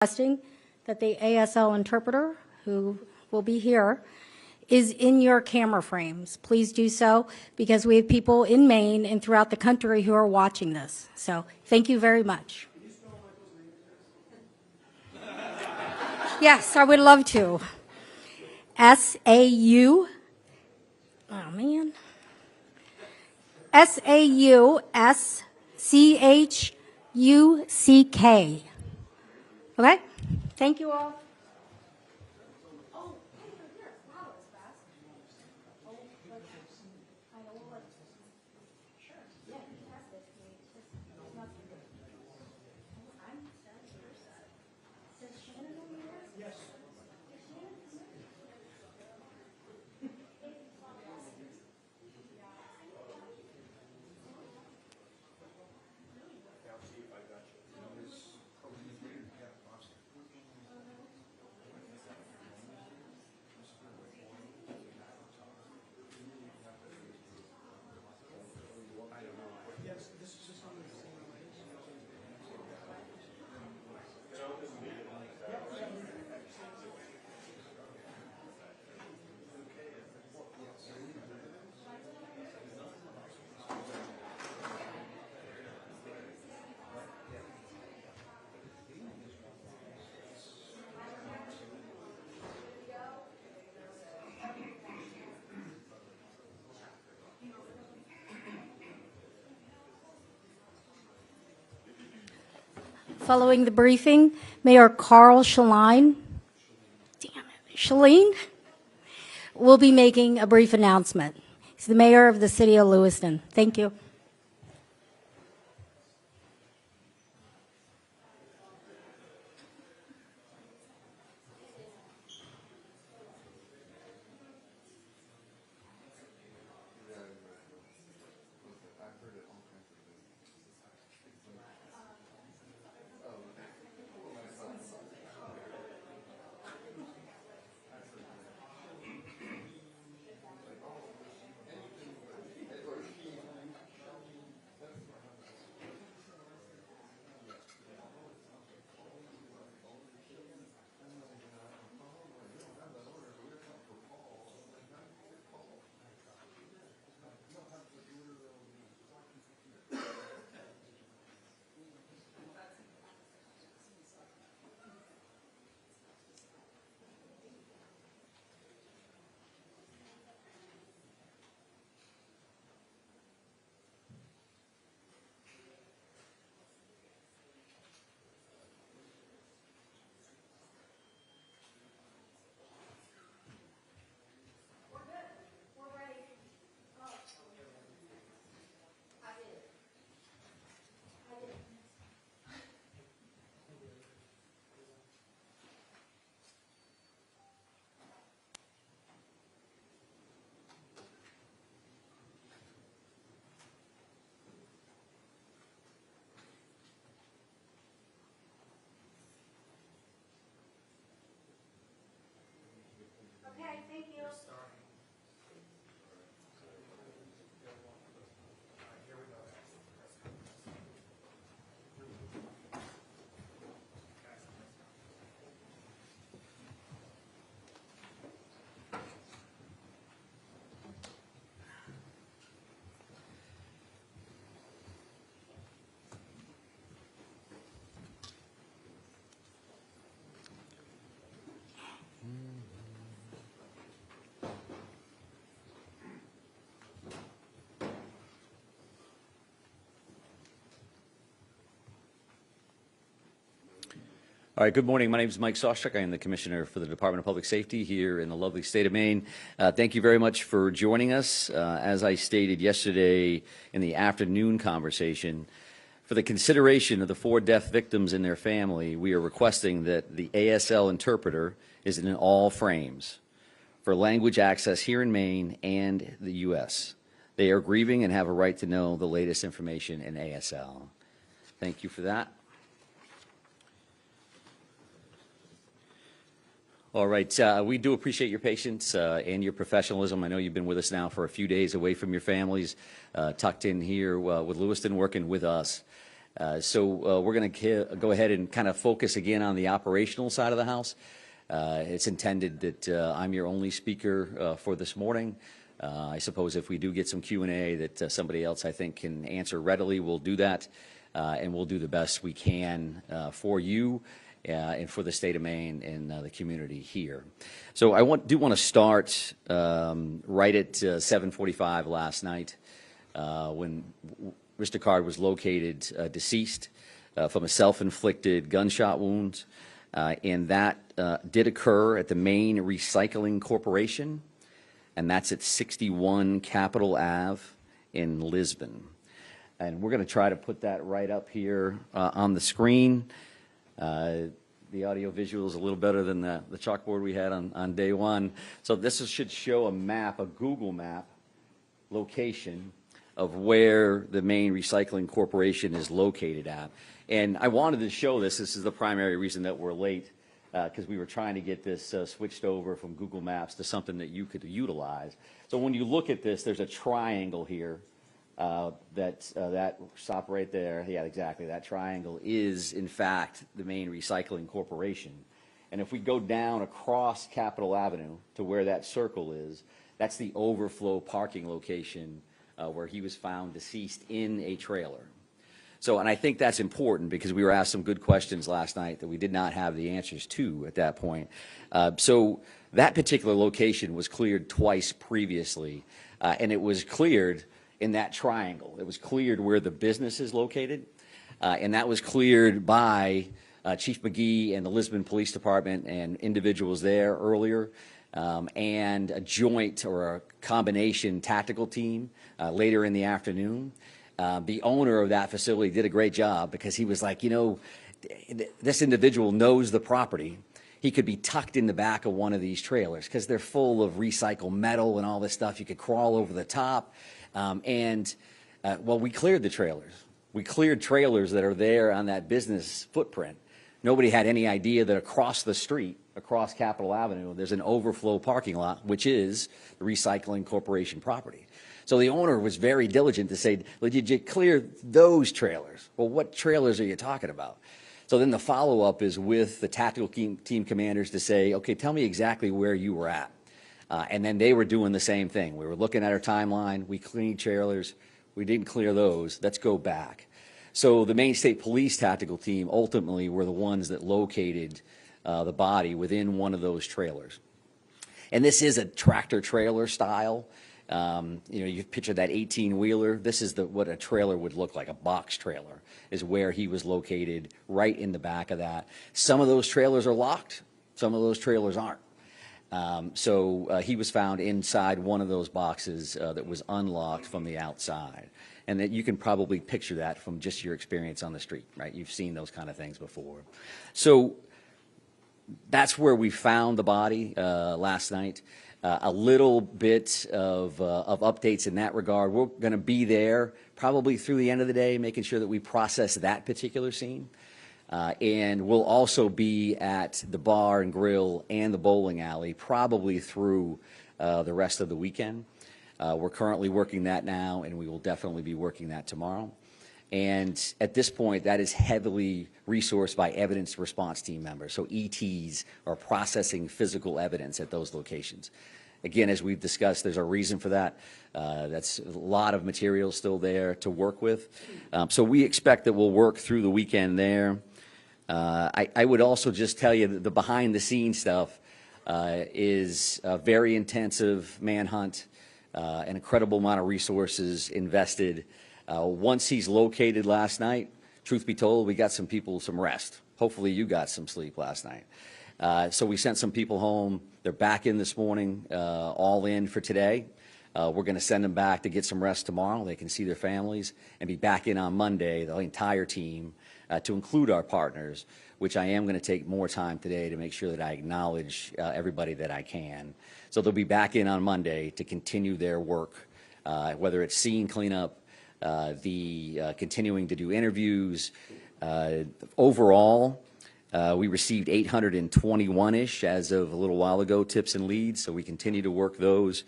requesting that the ASL interpreter, who will be here, is in your camera frames. Please do so, because we have people in Maine and throughout the country who are watching this. So thank you very much. Yes, I would love to. S-A-U, oh man, S-A-U-S-C-H-U-C-K. Okay? Thank you all. Following the briefing, Mayor Carl Shaline will be making a brief announcement. He's the mayor of the city of Lewiston. Thank you. Okay, thank you. All right, good morning. My name is Mike Sawchuk. I am the Commissioner for the Department of Public Safety here in the lovely state of Maine. Thank you very much for joining us. As I stated yesterday in the afternoon conversation, for the consideration of the 4 death victims and their family, we are requesting that the ASL interpreter is in all frames for language access here in Maine and the U.S. They are grieving and have a right to know the latest information in ASL. Thank you for that. All right, we do appreciate your patience and your professionalism. I know you've been with us now for a few days away from your families, tucked in here with Lewiston, working with us. We're going to go ahead and kind of focus again on the operational side of the house. It's intended that I'm your only speaker for this morning. I suppose if we do get some Q&A that somebody else I think can answer readily, we'll do that, and we'll do the best we can for you and for the state of Maine and the community here. So I do want to start right at 7:45 last night when Mr. Card was located deceased from a self-inflicted gunshot wound, and that did occur at the Maine Recycling Corporation, and that's at 61 Capitol Ave in Lisbon. And we're going to try to put that right up here on the screen. The audio visual is a little better than the chalkboard we had on day one. So this should show a map, a Google map location of where the Maine Recycling Corporation is located at. And I wanted to show this. This is the primary reason that we're late, because we were trying to get this switched over from Google Maps to something that you could utilize. So when you look at this, there's a triangle here that stop right there. Yeah, exactly. That triangle is, in fact, the Maine Recycling Corporation. And if we go down across Capitol Avenue to where that circle is, that's the overflow parking location where he was found deceased in a trailer. So, and I think that's important because we were asked some good questions last night that we did not have the answers to at that point. So that particular location was cleared twice previously, and it was cleared in that triangle. It was cleared where the business is located, and that was cleared by Chief McGee and the Lisbon Police Department and individuals there earlier, and a joint or a combination tactical team later in the afternoon. The owner of that facility did a great job because he was like, you know, this individual knows the property. He could be tucked in the back of one of these trailers because they're full of recycled metal and all this stuff. You could crawl over the top. Well, we cleared the trailers. We cleared trailers that are there on that business footprint. Nobody had any idea that across the street, across Capitol Avenue, there's an overflow parking lot, which is the Recycling Corporation property. So the owner was very diligent to say, well, did you clear those trailers? Well, what trailers are you talking about? So then the follow-up is with the tactical team commanders to say, okay, tell me exactly where you were at. And then they were doing the same thing. We were looking at our timeline. We cleaned trailers. We didn't clear those. Let's go back. So the Maine State Police tactical team ultimately were the ones that located the body within one of those trailers. And this is a tractor trailer style. You know, you picture that 18-wheeler. This is what a trailer would look like. A box trailer is where he was located, right in the back of that. Some of those trailers are locked. Some of those trailers aren't. So he was found inside one of those boxes that was unlocked from the outside. And that you can probably picture that from just your experience on the street, right? You've seen those kind of things before. So that's where we found the body last night. A little bit of updates in that regard. We're going to be there probably through the end of the day, making sure that we process that particular scene. And we'll also be at the bar and grill and the bowling alley probably through the rest of the weekend. We're currently working that now, and we will definitely be working that tomorrow. And at this point, that is heavily resourced by evidence response team members. So ETs are processing physical evidence at those locations. Again, as we've discussed, there's a reason for that. That's a lot of material still there to work with. So we expect that we'll work through the weekend there. I would also just tell you that the behind-the-scenes stuff is a very intensive manhunt, an incredible amount of resources invested. Once he's located last night, truth be told, we got some people some rest. Hopefully you got some sleep last night. So we sent some people home. They're back in this morning, all in for today. We're going to send them back to get some rest tomorrow. They can see their families and be back in on Monday, the entire team, to include our partners, which I am going to take more time today to make sure that I acknowledge everybody that I can. So they'll be back in on Monday to continue their work, whether it's scene cleanup, continuing to do interviews. Overall, we received 821-ish as of a little while ago, tips and leads, so we continue to work those.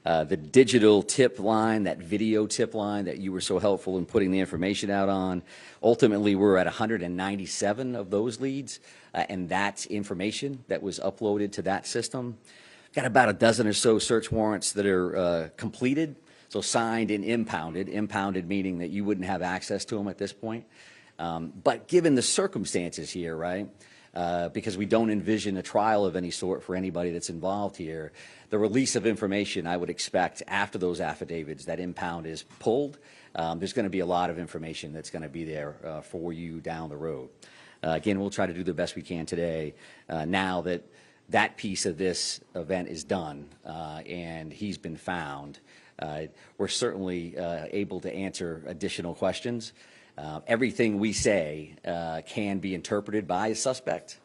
The digital tip line, that video tip line that you were so helpful in putting the information out on. Ultimately, we're at 197 of those leads, and that's information that was uploaded to that system. Got about a dozen or so search warrants that are completed, so signed and impounded. Impounded meaning that you wouldn't have access to them at this point. But given the circumstances here, right, because we don't envision a trial of any sort for anybody that's involved here, the release of information I would expect after those affidavits, that impound is pulled, there's going to be a lot of information that's going to be there for you down the road. Again, we'll try to do the best we can today now that that piece of this event is done and he's been found. We're certainly able to answer additional questions. Everything we say can be interpreted by a suspect.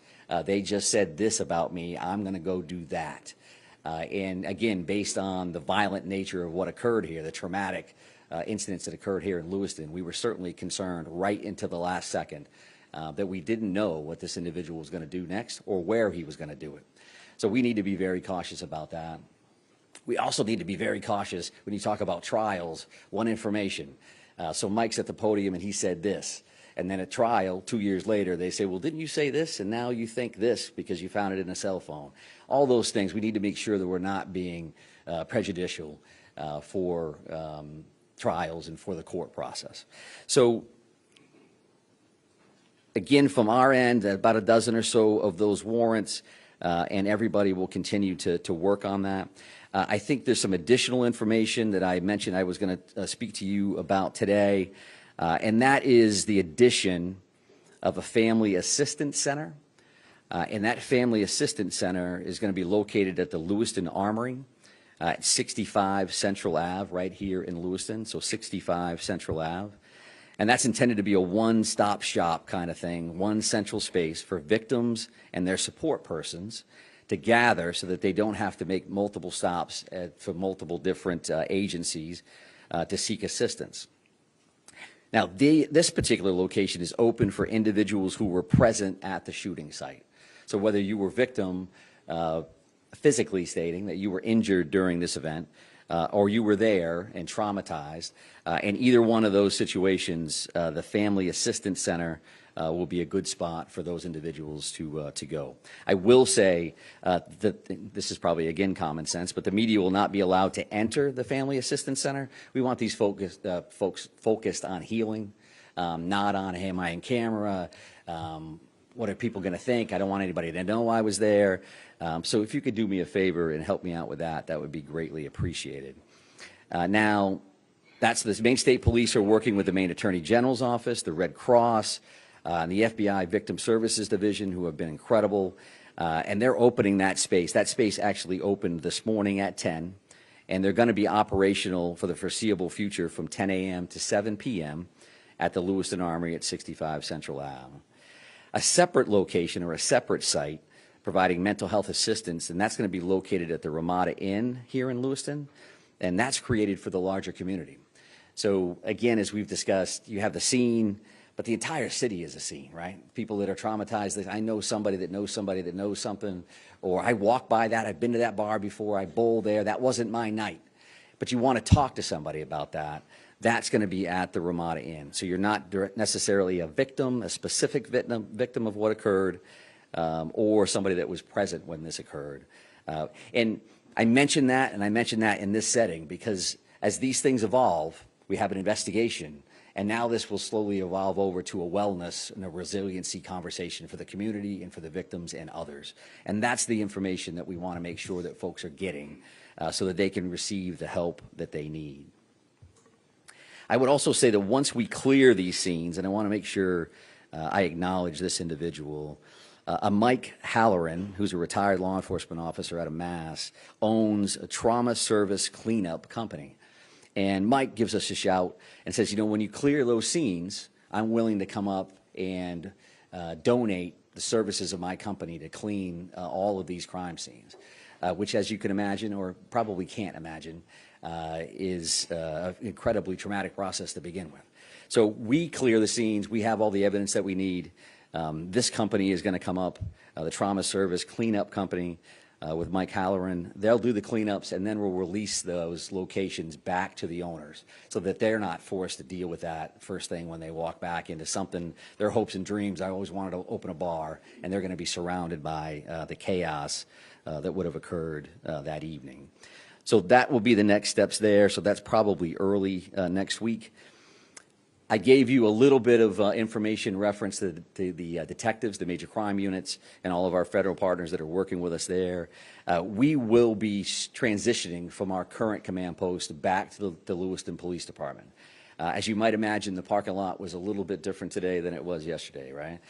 They just said this about me, I'm going to go do that. And again, based on the violent nature of what occurred here, the traumatic incidents that occurred here in Lewiston, we were certainly concerned right into the last second that we didn't know what this individual was going to do next or where he was going to do it. So we need to be very cautious about that. We also need to be very cautious when you talk about trials, one information. So Mike's at the podium and he said this. And then at trial, 2 years later, they say, well, didn't you say this? And now you think this because you found it in a cell phone. All those things, we need to make sure that we're not being prejudicial for trials and for the court process. So again, from our end, about a dozen or so of those warrants, and everybody will continue to work on that. I think there's some additional information that I mentioned I was going to speak to you about today, and that is the addition of a family assistance center. And that family assistance center is going to be located at the Lewiston Armory at 65 Central Ave, right here in Lewiston, so 65 Central Ave. And that's intended to be a one-stop shop kind of thing, one central space for victims and their support persons to gather so that they don't have to make multiple stops for multiple different agencies to seek assistance. Now, this particular location is open for individuals who were present at the shooting site. So whether you were victim, physically stating that you were injured during this event, or you were there and traumatized, in either one of those situations, the Family Assistance Center will be a good spot for those individuals to go. I will say that this is probably, again, common sense, but the media will not be allowed to enter the Family Assistance Center. We want these folks focused on healing, not on, hey, am I in camera? What are people going to think? I don't want anybody to know I was there. So if you could do me a favor and help me out with that, that would be greatly appreciated. Now, that's the Maine State Police are working with the Maine Attorney General's Office, the Red Cross, and the FBI Victim Services Division, who have been incredible. And they're opening that space. That space actually opened this morning at 10, and they're going to be operational for the foreseeable future from 10 a.m. to 7 p.m. at the Lewiston Armory at 65 Central Ave. A separate location or a separate site providing mental health assistance, and that's going to be located at the Ramada Inn here in Lewiston, and that's created for the larger community. So again, as we've discussed, you have the scene, but the entire city is a scene, right? People that are traumatized, I know somebody that knows somebody that knows something, or I walk by that, I've been to that bar before, I bowl there, that wasn't my night. But you want to talk to somebody about that. That's going to be at the Ramada Inn. So you're not necessarily a victim, a specific victim of what occurred, or somebody that was present when this occurred. And I mention that, and I mention that in this setting because as these things evolve, we have an investigation, and now this will slowly evolve over to a wellness and a resiliency conversation for the community and for the victims and others. And that's the information that we want to make sure that folks are getting so that they can receive the help that they need. I would also say that once we clear these scenes, and I want to make sure I acknowledge this individual, Mike Halloran, who's a retired law enforcement officer out of Mass, owns a trauma service cleanup company. And Mike gives us a shout and says, you know, when you clear those scenes, I'm willing to come up and donate the services of my company to clean all of these crime scenes, which, as you can imagine, or probably can't imagine, is an incredibly traumatic process to begin with. So we clear the scenes. We have all the evidence that we need. This company is going to come up, the Trauma Service Cleanup Company. with Mike Halloran. They'll do the cleanups, and then we'll release those locations back to the owners so that they're not forced to deal with that first thing when they walk back into something, their hopes and dreams. I always wanted to open a bar, and they're going to be surrounded by the chaos that would have occurred that evening. So that will be the next steps there. So that's probably early next week. I gave you a little bit of information reference to the detectives, the major crime units, and all of our federal partners that are working with us there. We will be transitioning from our current command post back to the Lewiston Police Department. As you might imagine, the parking lot was a little bit different today than it was yesterday, right?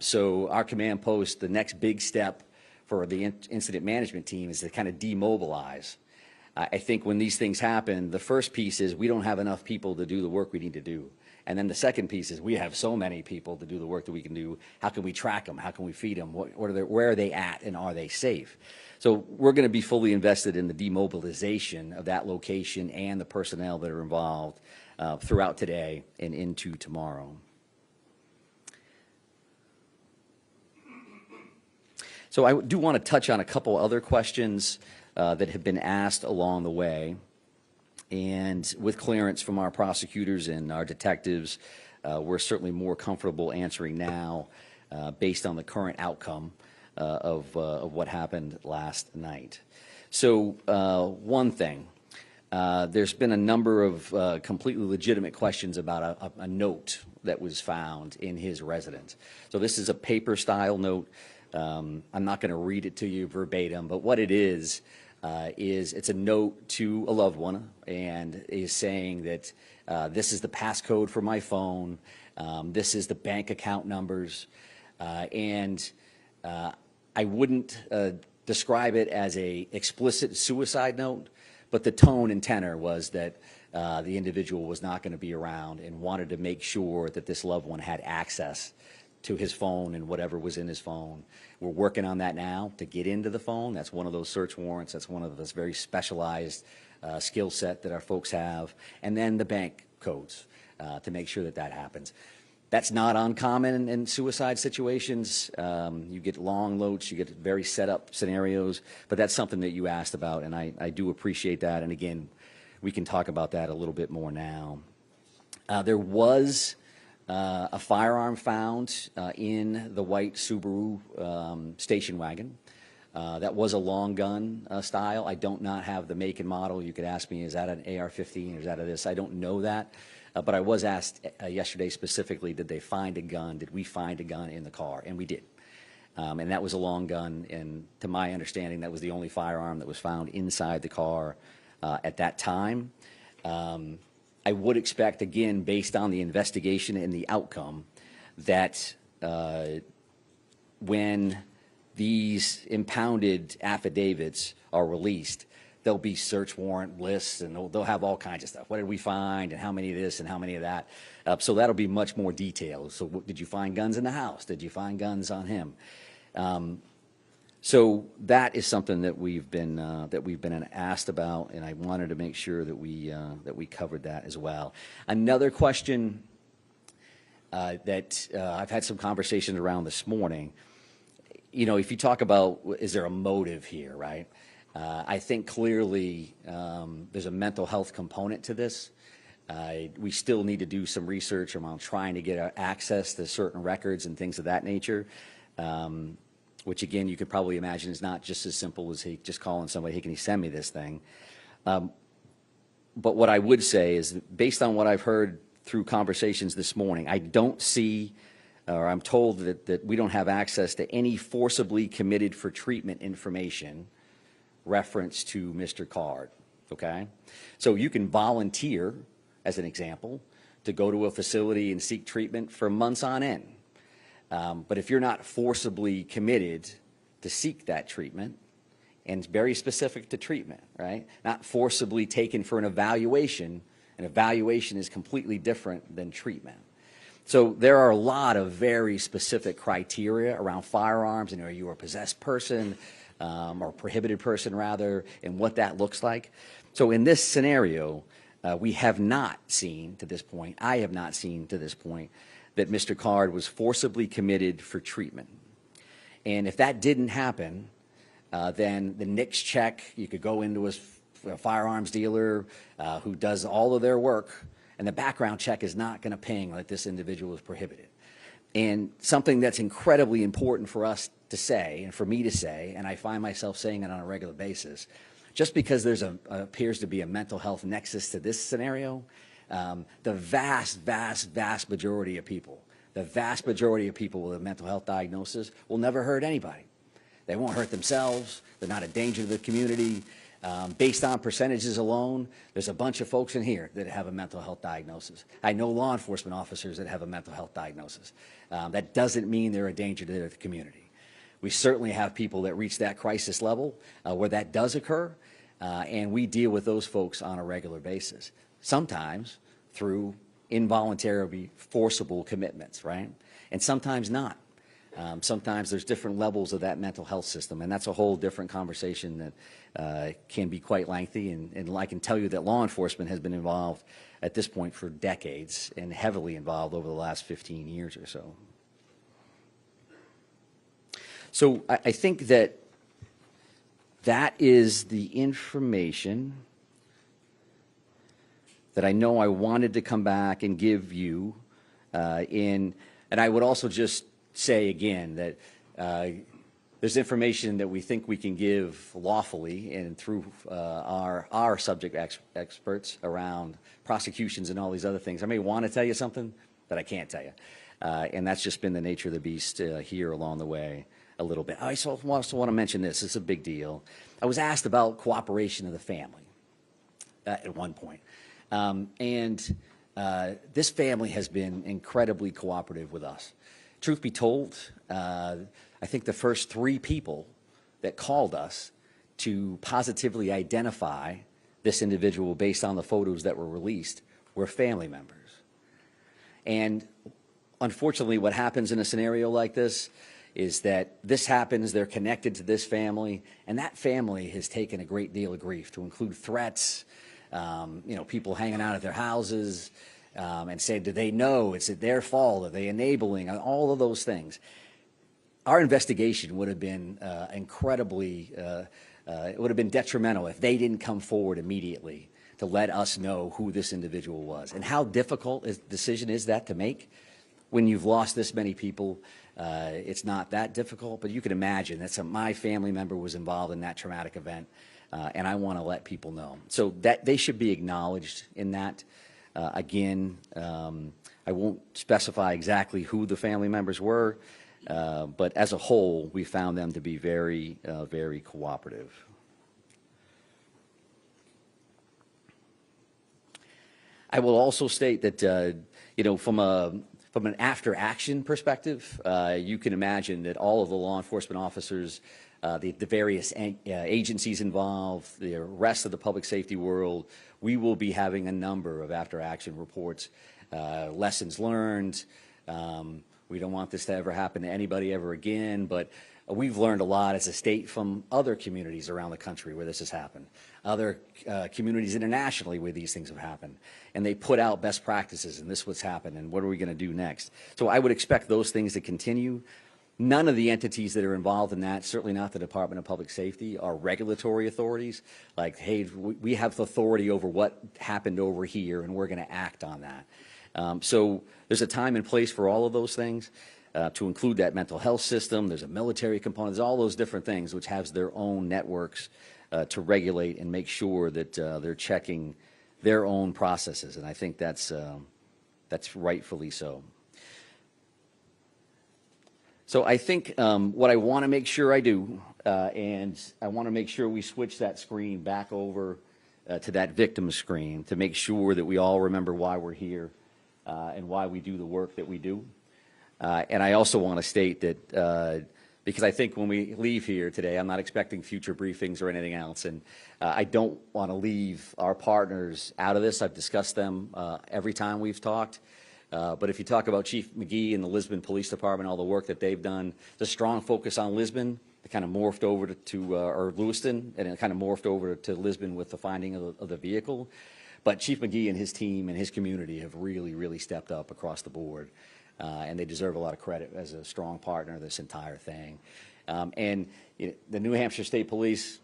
So our command post, the next big step for the incident management team is to kind of demobilize. I think when these things happen, the first piece is we don't have enough people to do the work we need to do. And then the second piece is we have so many people to do the work that we can do. How can we track them? How can we feed them? Where are they at, and are they safe? So we're going to be fully invested in the demobilization of that location and the personnel that are involved throughout today and into tomorrow. So I do want to touch on a couple other questions that have been asked along the way. And with clearance from our prosecutors and our detectives, we're certainly more comfortable answering now based on the current outcome of what happened last night. So one thing, there's been a number of completely legitimate questions about a note that was found in his residence. So this is a paper style note. I'm not going to read it to you verbatim, but what it is it's a note to a loved one, and is saying that this is the passcode for my phone, this is the bank account numbers, and I wouldn't describe it as a explicit suicide note, but the tone and tenor was that the individual was not going to be around and wanted to make sure that this loved one had access to his phone and whatever was in his phone. We're working on that now to get into the phone. That's one of those search warrants. That's one of those very specialized skill set that our folks have. And then the bank codes to make sure that that happens. That's not uncommon in suicide situations. You get long notes, you get very set up scenarios, but that's something that you asked about, and I do appreciate that. And again, we can talk about that a little bit more now. There was a firearm found in the white Subaru station wagon. That was a long gun style. I don't not have the make and model. You could ask me, is that an AR-15 or is that a this? I don't know that. But I was asked yesterday specifically, did they find a gun? Did we find a gun in the car? And we did. And that was a long gun. And to my understanding, that was the only firearm that was found inside the car at that time. I would expect, again, based on the investigation and the outcome, that when these impounded affidavits are released, there'll be search warrant lists, and they'll have all kinds of stuff. What did we find, and how many of this, and how many of that? So that'll be much more detailed. So did you find guns in the house? Did you find guns on him? So that is something that we've been asked about, and I wanted to make sure that we covered that as well. Another question that I've had some conversations around this morning. You know, if you talk about is there a motive here, right? I think clearly there's a mental health component to this. We still need to do some research around trying to get access to certain records and things of that nature. Which again, you could probably imagine is not just as simple as he just calling somebody, hey, can you send me this thing? But what I would say is, based on what I've heard through conversations this morning, I don't see, or I'm told that we don't have access to any forcibly committed for treatment information reference to Mr. Card, okay? So you can volunteer, as an example, to go to a facility and seek treatment for months on end. But if you're not forcibly committed to seek that treatment, and it's very specific to treatment, right? Not forcibly taken for an evaluation is completely different than treatment. So there are a lot of very specific criteria around firearms, and are you a possessed person, or prohibited person rather, and what that looks like. So in this scenario, we have not seen to this point, I have not seen to this point, that Mr. Card was forcibly committed for treatment. And if that didn't happen, then the NICS check, you could go into a firearms dealer who does all of their work, and the background check is not going to ping like this individual is prohibited. And something that's incredibly important for us to say, and for me to say, and I find myself saying it on a regular basis, just because there's appears to be a mental health nexus to this scenario, the vast majority of people, the vast majority of people with a mental health diagnosis will never hurt anybody. They won't hurt themselves. They're not a danger to the community. Based on percentages alone, there's a bunch of folks in here that have a mental health diagnosis. I know law enforcement officers that have a mental health diagnosis. That doesn't mean they're a danger to the community. We certainly have people that reach that crisis level where that does occur, and we deal with those folks on a regular basis, sometimes through involuntary, forcible commitments, right? And sometimes not. Sometimes there's different levels of that mental health system, and that's a whole different conversation that can be quite lengthy. And I can tell you that law enforcement has been involved at this point for decades and heavily involved over the last 15 years or so. So I think that that is the information that I know I wanted to come back and give you. And I would also just say again that there's information that we think we can give lawfully and through our subject experts around prosecutions and all these other things. I may want to tell you something that I can't tell you. And that's just been the nature of the beast here along the way a little bit. I also want to mention this. It's a big deal. I was asked about cooperation of the family at one point. This family has been incredibly cooperative with us. Truth be told, I think the first 3 people that called us to positively identify this individual based on the photos that were released were family members. And unfortunately, what happens in a scenario like this is that this happens, they're connected to this family, and that family has taken a great deal of grief, to include threats, people hanging out at their houses, and saying, do they know? Is it their fault? Are they enabling? All of those things. Our investigation would have been incredibly, it would have been detrimental if they didn't come forward immediately to let us know who this individual was. And how difficult a decision is that to make when you've lost this many people? It's not that difficult, but you can imagine that my family member was involved in that traumatic event, and I want to let people know. So that they should be acknowledged in that. Again, I won't specify exactly who the family members were, but as a whole, we found them to be very, very cooperative. I will also state that, from an after-action perspective, you can imagine that all of the law enforcement officers, the various agencies involved, the rest of the public safety world, we will be having a number of after-action reports, lessons learned. We don't want this to ever happen to anybody ever again, but we've learned a lot as a state from other communities around the country where this has happened, other communities internationally where these things have happened, and they put out best practices, and this is what's happened, and what are we going to do next? So I would expect those things to continue. None of the entities that are involved in that, certainly not the Department of Public Safety, are regulatory authorities. Like, hey, we have authority over what happened over here, and we're going to act on that. So there's a time and place for all of those things, to include that mental health system. There's a military component. There's all those different things which has their own networks to regulate and make sure that they're checking their own processes, and I think that's rightfully so. So I think what I want to make sure I do, and I want to make sure we switch that screen back over to that victim screen to make sure that we all remember why we're here and why we do the work that we do. And I also want to state that because I think when we leave here today, I'm not expecting future briefings or anything else, and I don't want to leave our partners out of this. I've discussed them every time we've talked. But if you talk about Chief McGee and the Lisbon Police Department, all the work that they've done, the strong focus on Lisbon, it kind of morphed over or Lewiston, and it kind of morphed over to Lisbon with the finding of the vehicle. But Chief McGee and his team and his community have really, really stepped up across the board, and they deserve a lot of credit as a strong partner of this entire thing. And the New Hampshire State Police,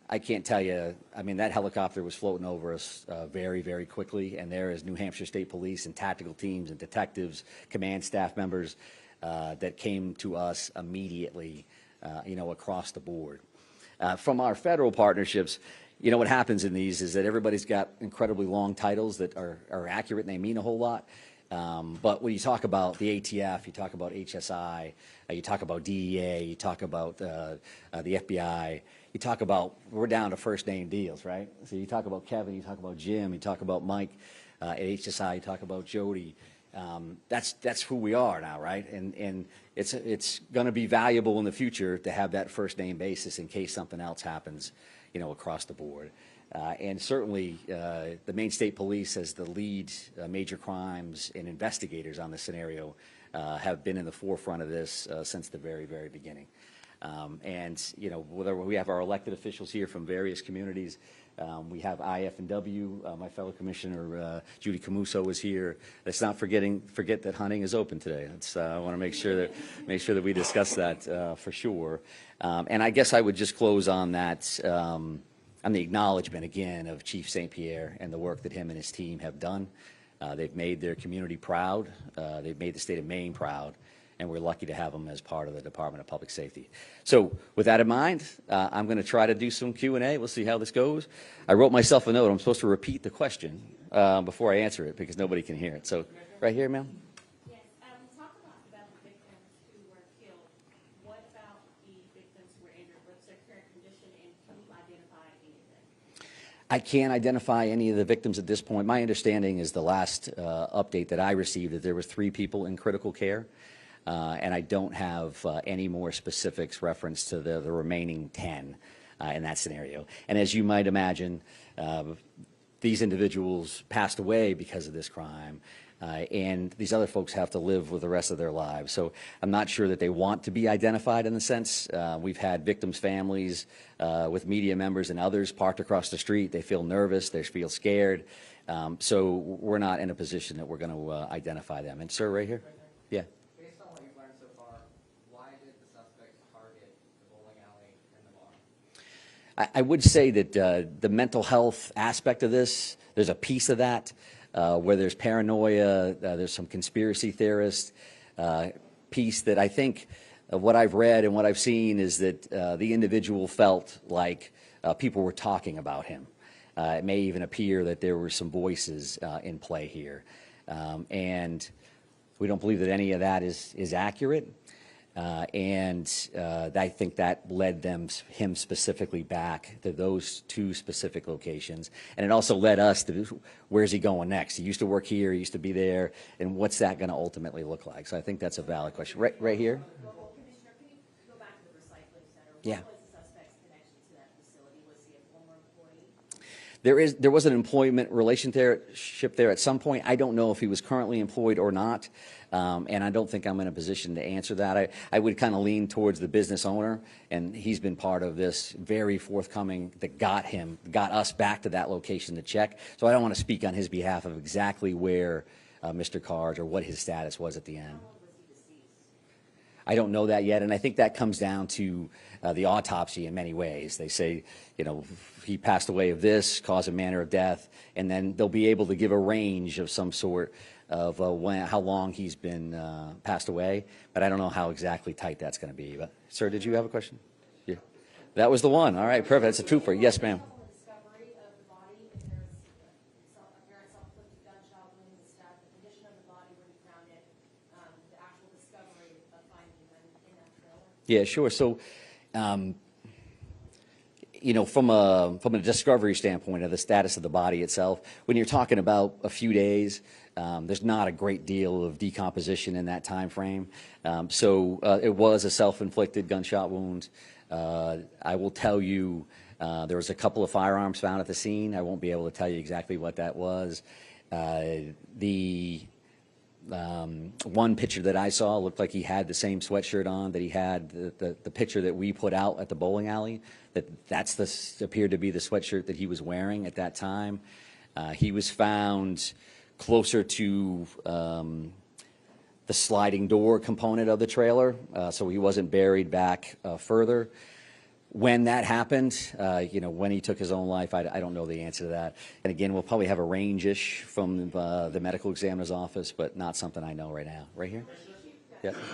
I can't tell you, I mean, that helicopter was floating over us very, very quickly, and there is New Hampshire State Police and tactical teams and detectives, command staff members that came to us immediately, across the board. From our federal partnerships, what happens in these is that everybody's got incredibly long titles that are accurate and they mean a whole lot. But when you talk about the ATF, you talk about HSI, you talk about DEA, you talk about the FBI, you talk about, we're down to first name deals, right? So you talk about Kevin, you talk about Jim, you talk about Mike at HSI, you talk about Jody. That's who we are now, right? And it's going to be valuable in the future to have that first name basis in case something else happens, across the board. And certainly, the Maine State Police, as the lead major crimes and investigators on the scenario, have been in the forefront of this since the very, very beginning. Whether we have our elected officials here from various communities, we have IF&W. My fellow commissioner Judy Camuso is here. Let's not forget that hunting is open today. I want to make sure that we discuss that for sure. And I guess I would just close on that. On the acknowledgement again of Chief St. Pierre and the work that him and his team have done. They've made their community proud. They've made the state of Maine proud. And we're lucky to have them as part of the Department of Public Safety. So with that in mind, I'm going to try to do some Q&A. We'll see how this goes. I wrote myself a note. I'm supposed to repeat the question before I answer it because nobody can hear it. So right here, ma'am. Yes. Talk about the victims who were killed. What about the victims who were injured? What's their current condition, and can you identify any of them? I can't identify any of the victims at this point. My understanding is the last update that I received that there were 3 people in critical care. And I don't have any more specifics reference to the remaining 10 in that scenario. And as you might imagine, these individuals passed away because of this crime, and these other folks have to live with the rest of their lives. So I'm not sure that they want to be identified in the sense. We've had victims' families with media members and others parked across the street. They feel nervous. They feel scared. So we're not in a position that we're going to identify them. And sir, right here? Yeah. I would say that the mental health aspect of this, there's a piece of that where there's paranoia, there's some conspiracy theorist piece that I think what I've read and what I've seen is that the individual felt like people were talking about him. It may even appear that there were some voices in play here. And we don't believe that any of that is accurate. I think that led him specifically back to those 2 specific locations. And it also led us to where's he going next? He used to work here, he used to be there, and what's that going to ultimately look like? So I think that's a valid question. Right here? Well, Commissioner, can you go back to the recycling center? Yeah. What was the suspect's connection to that facility? Was he a former employee? There was an employment relationship there at some point. I don't know if he was currently employed or not, and I don't think I'm in a position to answer that. I would kind of lean towards the business owner, and he's been part of this very forthcoming that got us back to that location to check. So I don't want to speak on his behalf of exactly where Mr. Carge or what his status was at the end. I don't know that yet, and I think that comes down to the autopsy in many ways. They say, he passed away of this, cause and manner of death, and then they'll be able to give a range of some sort of how long he's been passed away, but I don't know how exactly tight that's going to be. But, sir, did you have a question? Yeah. That was the one. All right, perfect. That's a trooper. Yes, ma'am. Discovery of the body, if there's apparent self-inflicted gunshot wound, the condition of the body when you found it, the actual discovery of finding them in that trailer? Yeah, sure. So, from a discovery standpoint of the status of the body itself, when you're talking about a few days, there's not a great deal of decomposition in that time frame. So it was a self-inflicted gunshot wound. I will tell you there was a couple of firearms found at the scene. I won't be able to tell you exactly what that was. The one picture that I saw looked like he had the same sweatshirt on that he had the picture that we put out at the bowling alley. That's appeared to be the sweatshirt that he was wearing at that time. He was found closer to the sliding door component of the trailer, so he wasn't buried back further. When that happened, when he took his own life, I don't know the answer to that. And again, we'll probably have a range-ish from the medical examiner's office, but not something I know right now. Right here? Yeah. Can you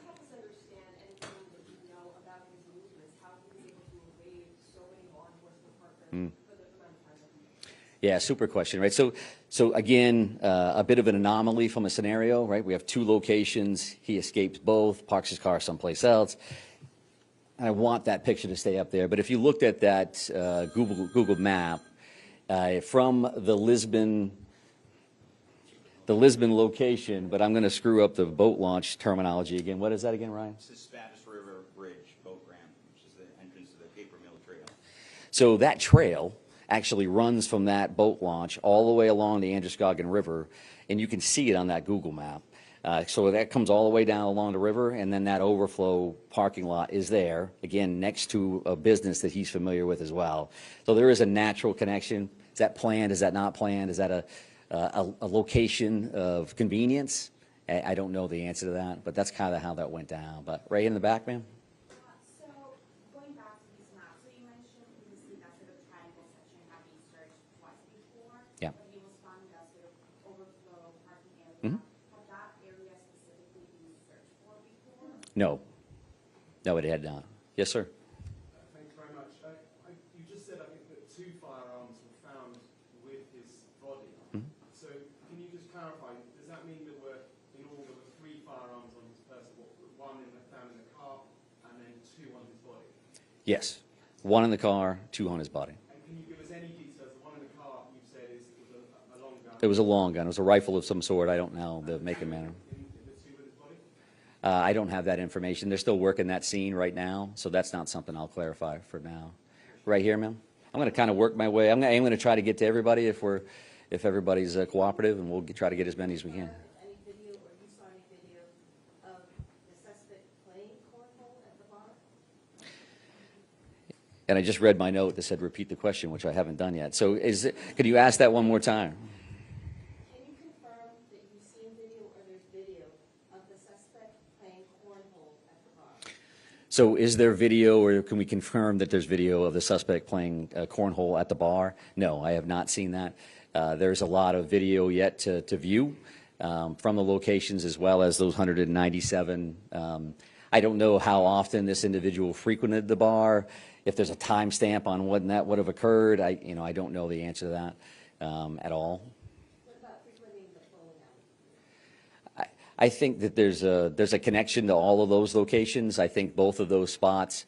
help us understand anything that you know about his movements, how he was able to evade so many law enforcement partners for the amount of time that he did? Yeah, super question, right? So again, a bit of an anomaly from a scenario, right? We have two locations. He escapes both, parks his car someplace else. And I want that picture to stay up there. But if you looked at that Google map from the Lisbon location, but I'm going to screw up the boat launch terminology again. What is that again, Ryan? It's the Spanish River Bridge boat ramp, which is the entrance to the Paper Mill Trail. So that trail actually runs from that boat launch all the way along the Androscoggin River, and you can see it on that Google map. So that comes all the way down along the river, and then that overflow parking lot is there, again, next to a business that he's familiar with as well. So there is a natural connection. Is that planned? Is that not planned? Is that a location of convenience? I don't know the answer to that, but that's kind of how that went down. But right in the back, ma'am? So going back to these maps, so you mentioned previously that sort of triangle section had been searched twice before. Yeah. But he was found in that sort of overflow parking area. Mhm. Had that area specifically been searched for before? No. No, it had not. Yes, sir. Thanks very much. You just said, I think, that 2 firearms were found with his body. So can you just clarify, does that mean that in all there were 3 firearms on his person, one found in the car and then 2 on his body? Yes. 1 in the car, 2 on his body. And can you give us any details? The one in the car you said was a long gun. It was a long gun. It was a rifle of some sort. I don't know the make and manner. In the 2 with his body? I don't have that information. They're still working that scene right now, so that's not something I'll clarify for now. Right here, ma'am? I'm going to kind of work my way. I'm going to try to get to everybody if everybody's cooperative, and we'll try to get as many as we can. Any video, or you saw any video of the suspect playing cornhole at the bar? And I just read my note that said repeat the question, which I haven't done yet. So could you ask that one more time? Can you confirm that you've seen video or there's video of the suspect playing cornhole at the bar? So is there video, or can we confirm that there's video of the suspect playing cornhole at the bar? No, I have not seen that. There's a lot of video yet to view from the locations, as well as those 197. I don't know how often this individual frequented the bar, if there's a timestamp on when that would have occurred. I don't know the answer to that at all. What about frequenting the bowling alley? I think that there's a connection to all of those locations. I think both of those spots.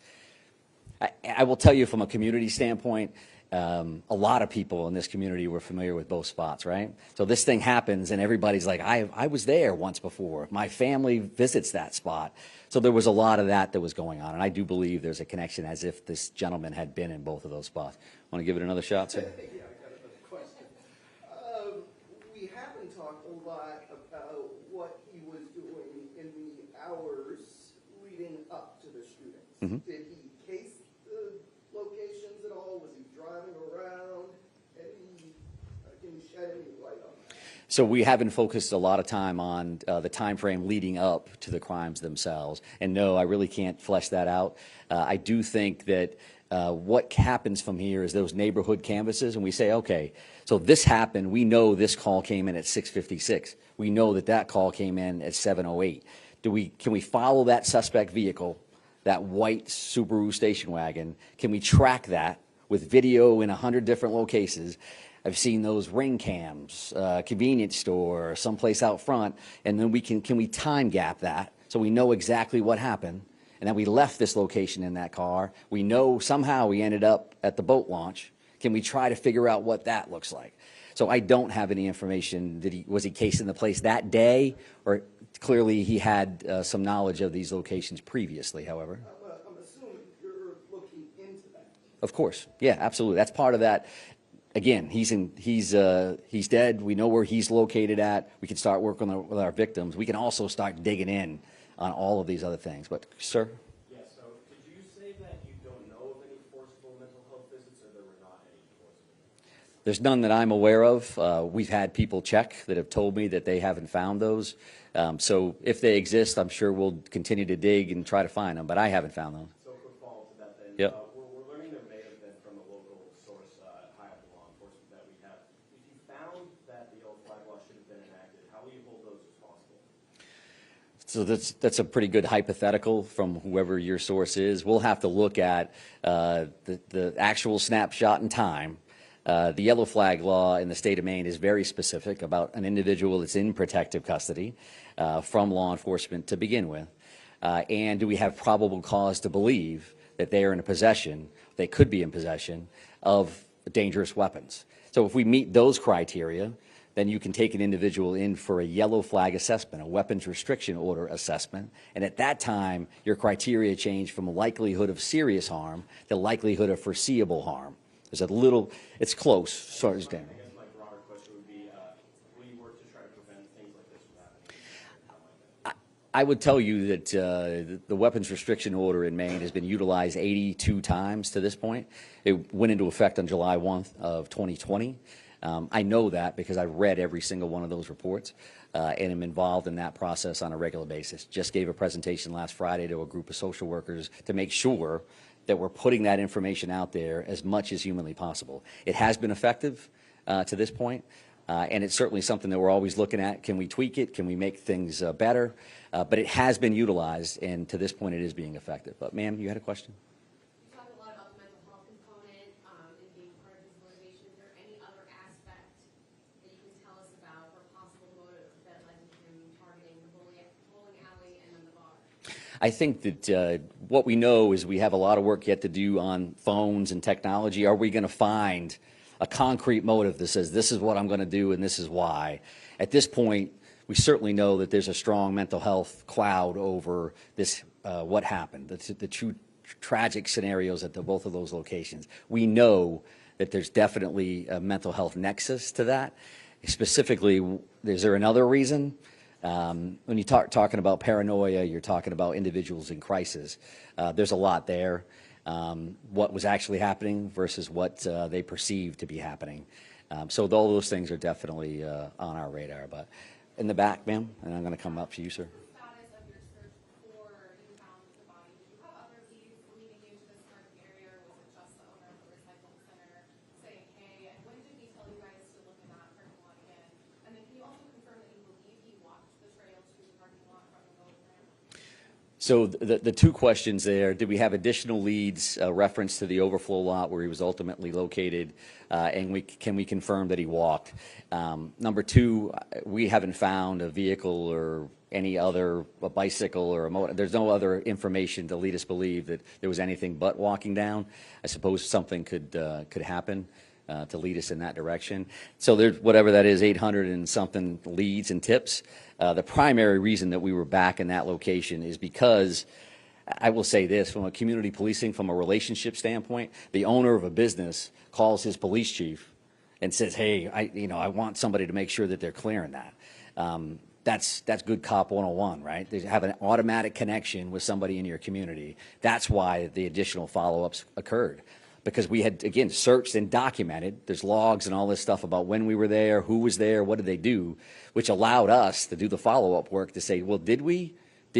I will tell you from a community standpoint, a lot of people in this community were familiar with both spots, right? So this thing happens, and everybody's like, I was there once before. My family visits that spot. So there was a lot of that was going on, and I do believe there's a connection, as if this gentleman had been in both of those spots. Want to give it another shot, sir? Yeah, I got another question. We haven't talked a lot about what he was doing in the hours leading up to the shootings. Did he case the locations at all? Was he driving around? Can you shed any light on that? So we haven't focused a lot of time on the time frame leading up to the crimes themselves. And no, I really can't flesh that out. I do think that what happens from here is those neighborhood canvases, and we say, okay, so this happened. We know this call came in at 6:56. We know that call came in at 7:08. Can we follow that suspect vehicle, that white Subaru station wagon? Can we track that with video in 100 different locations? I've seen those ring cams, convenience store, someplace out front, and then can we time gap that so we know exactly what happened, and that we left this location in that car. We know somehow we ended up at the boat launch. Can we try to figure out what that looks like? So I don't have any information. Was he casing the place that day, or clearly he had some knowledge of these locations previously, however. I'm assuming you're looking into that. Of course. Yeah, absolutely. That's part of that. Again, he's dead. We know where he's located at. We can start working with our victims. We can also start digging in on all of these other things. But, sir? Yeah, so did you say that you don't know of any forcible mental health visits, or there were not any forcible? There's none that I'm aware of. We've had people check that have told me that they haven't found those. So if they exist, I'm sure we'll continue to dig and try to find them, but I haven't found them. So quick follow-up to that then. Yep. We're learning there may have been from a local source high up in law enforcement that we have. If you found that the yellow flag law should have been enacted, how will you hold those responsible? So that's a pretty good hypothetical from whoever your source is. We'll have to look at the actual snapshot in time. The yellow flag law in the state of Maine is very specific about an individual that's in protective custody from law enforcement to begin with. And do we have probable cause to believe that they are in possession, they could be in possession of dangerous weapons? So if we meet those criteria, then you can take an individual in for a yellow flag assessment, a weapons restriction order assessment, and at that time, your criteria change from likelihood of serious harm to likelihood of foreseeable harm. There's a little, it's close, sort of. I guess my broader question would be, will you work to try to prevent things like this from happening? I would tell you that the weapons restriction order in Maine has been utilized 82 times to this point. It went into effect on July 1 of 2020. I know that because I've read every single one of those reports and am involved in that process on a regular basis. Just gave a presentation last Friday to a group of social workers to make sure that we're putting that information out there as much as humanly possible. It has been effective to this point, and it's certainly something that we're always looking at. Can we tweak it? Can we make things better? But it has been utilized, and to this point it is being effective. But ma'am, you had a question? You talk a lot about the mental health component and being part of his motivation. Is there any other aspect that you can tell us about or possible motive that led to him targeting the bowling alley and then the bar? I think that what we know is we have a lot of work yet to do on phones and technology. Are we going to find a concrete motive that says this is what I'm going to do and this is why? At this point, we certainly know that there's a strong mental health cloud over this, what happened, the true tragic scenarios at both of those locations. We know that there's definitely a mental health nexus to that. Specifically, is there another reason? When you talking about paranoia, you're talking about individuals in crisis. There's a lot there. What was actually happening versus what they perceived to be happening. So all those things are definitely on our radar. But in the back, ma'am, and I'm going to come up to you, sir. Status of your search before you found the body? Did you have other leads leading you to this target area, or was it just the owner of the recycling center saying, hey, and when did he tell you guys to look in that parking lot again? And then can you also confirm that you believe he walked the trail to the parking lot from the boat ramp? So the two questions there, did we have additional leads reference to the overflow lot where he was ultimately located, and can we confirm that he walked? Number two, we haven't found a vehicle or any other, a bicycle or a motor. There's no other information to lead us believe that there was anything but walking down. I suppose something could happen to lead us in that direction. So there's whatever that is, 800 and something leads and tips. The primary reason that we were back in that location is because, I will say this, from a community policing, from a relationship standpoint, the owner of a business calls his police chief and says, hey, I want somebody to make sure that they're clearing that. That's good cop 101, right? They have an automatic connection with somebody in your community. That's why the additional follow-ups occurred. Because we had, again, searched and documented. There's logs and all this stuff about when we were there, who was there, what did they do, which allowed us to do the follow-up work to say, well, did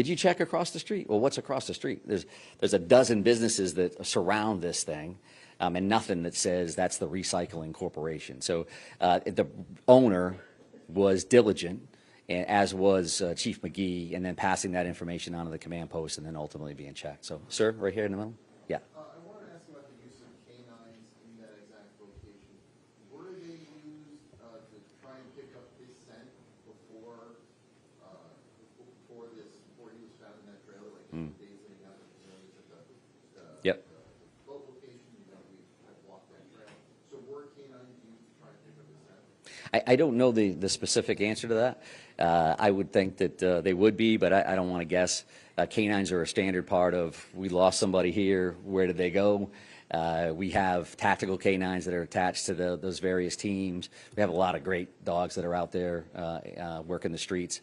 you check across the street? Well, what's across the street? There's a dozen businesses that surround this thing, and nothing that says that's the recycling corporation. So the owner was diligent, as was Chief McGee, and then passing that information on to the command post and then ultimately being checked. So, sir, right here in the middle? Yeah. I want to ask about the use of canines in that exact location. Were they used to try and pick up his scent before he was found in that trailer, like in the days leading up to Yep. the boat location? We had walked that trail. So were canines used to try and pick up his scent? I don't know the specific answer to that. I would think that they would be, but I don't want to guess. Canines are a standard part of, we lost somebody here, where did they go? We have tactical canines that are attached to those various teams. We have a lot of great dogs that are out there working the streets.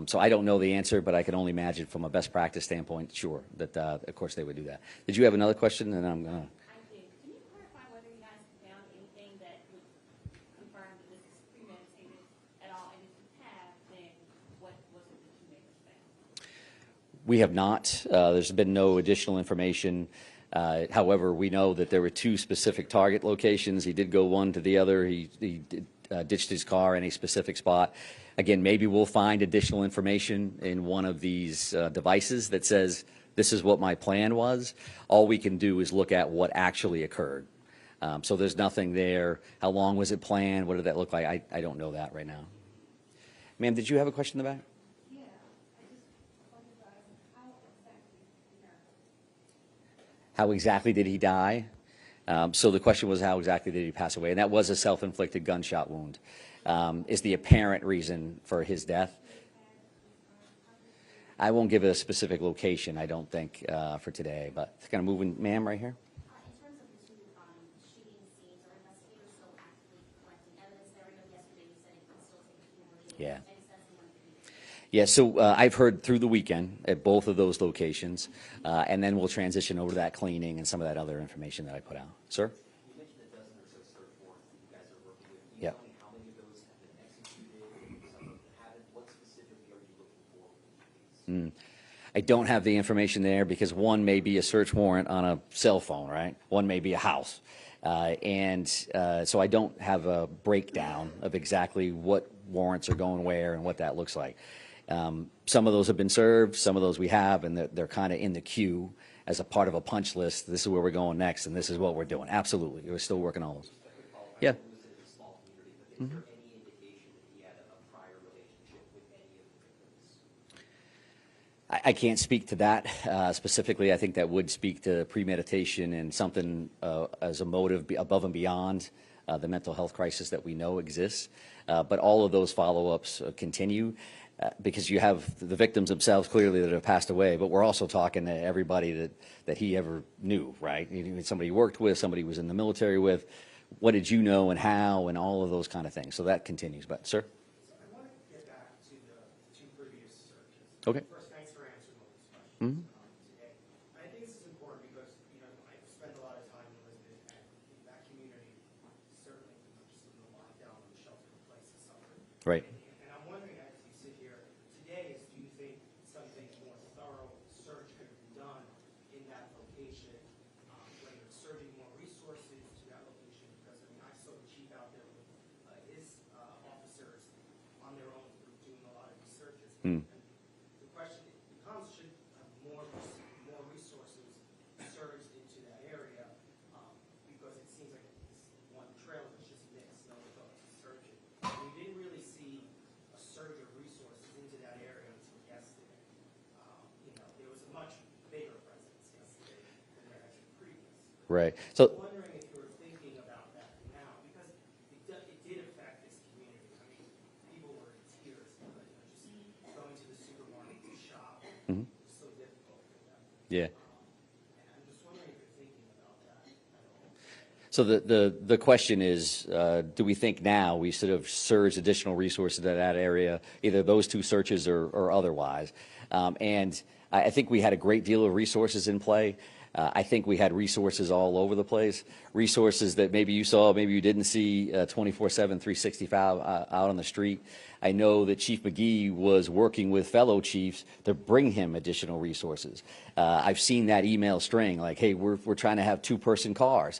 So I don't know the answer, but I can only imagine from a best practice standpoint, sure, that of course they would do that. Did you have another question? And I'm going to... I did. Can you clarify whether you guys found anything that would confirm that this is premeditated at all? And if you have, then what was it that We have not. There's been no additional information. However, we know that there were two specific target locations. He did go one to the other. He ditched his car in a specific spot. Again, maybe we'll find additional information in one of these devices that says, this is what my plan was. All we can do is look at what actually occurred. So there's nothing there. How long was it planned? What did that look like? I don't know that right now. Ma'am, did you have a question in the back? Yeah, I just wondered how exactly, How exactly did he die? So the question was, how exactly did he pass away? And that was a self-inflicted gunshot wound, is the apparent reason for his death. I won't give a specific location, I don't think, for today, but kind of moving, ma'am, right here. In terms of the two shooting scenes, are investigators still actively collecting evidence there? I know yesterday you said it can still take a few more days. Yeah. I just that's the one thing. Yeah, so I've heard through the weekend at both of those locations, and then we'll transition over to that cleaning and some of that other information that I put out. Sir? You mentioned a dozen or so search warrants that you guys are working with. Can you Yeah. tell me how many of those have been executed, some of them haven't? What specifically are you looking for with these? I don't have the information there because one may be a search warrant on a cell phone, right? One may be a house. So I don't have a breakdown of exactly what warrants are going where and what that looks like. Some of those have been served, some of those we have, and they're kind of in the queue as a part of a punch list. This is where we're going next, and this is what we're doing. Absolutely. We're still working on those. Yeah. Lewiston is a small community, but is there any indication that he had a prior relationship with any of the victims? I can't speak to that specifically. I think that would speak to premeditation and something as a motive above and beyond the mental health crisis that we know exists. But all of those follow-ups continue because you have the victims themselves clearly that have passed away, but we're also talking to everybody that he ever knew, right? Somebody he worked with, somebody he was in the military with. What did you know and how and all of those kind of things. So that continues. But, sir? So I want to get back to the two previous searches. Okay. First, thanks for answering all these questions today. And I think this is important because, I've spent a lot of time in Lisbon, and that community certainly, just in the lockdown and shelter-in-place has suffered. Right. And I'm wondering, as you sit here today, do you think something more thorough search could be done in that location, whether it's surging more resources to that location? Because, I saw the chief out there with his officers on their own doing a lot of these searches. And the question becomes, should more resources surged into that area? Because it seems like this one trail was just missed, no one thought to search it. And we didn't really see a surge of resources into that area until yesterday. There was a much bigger presence yesterday than there has been previously. Right. So. I'm wondering if you're thinking about that now, because it did affect this community. People were in tears because just going to the supermarket to shop was so difficult for them. Yeah. And I'm just wondering if you're thinking about that at all. So the question is, do we think now we sort of surge additional resources to that area, either those two searches or otherwise? And I think we had a great deal of resources in play. I think we had resources all over the place, resources that maybe you saw, maybe you didn't see 24/7, 365 out on the street. I know that Chief McGee was working with fellow chiefs to bring him additional resources. I've seen that email string like, hey, we're trying to have two-person cars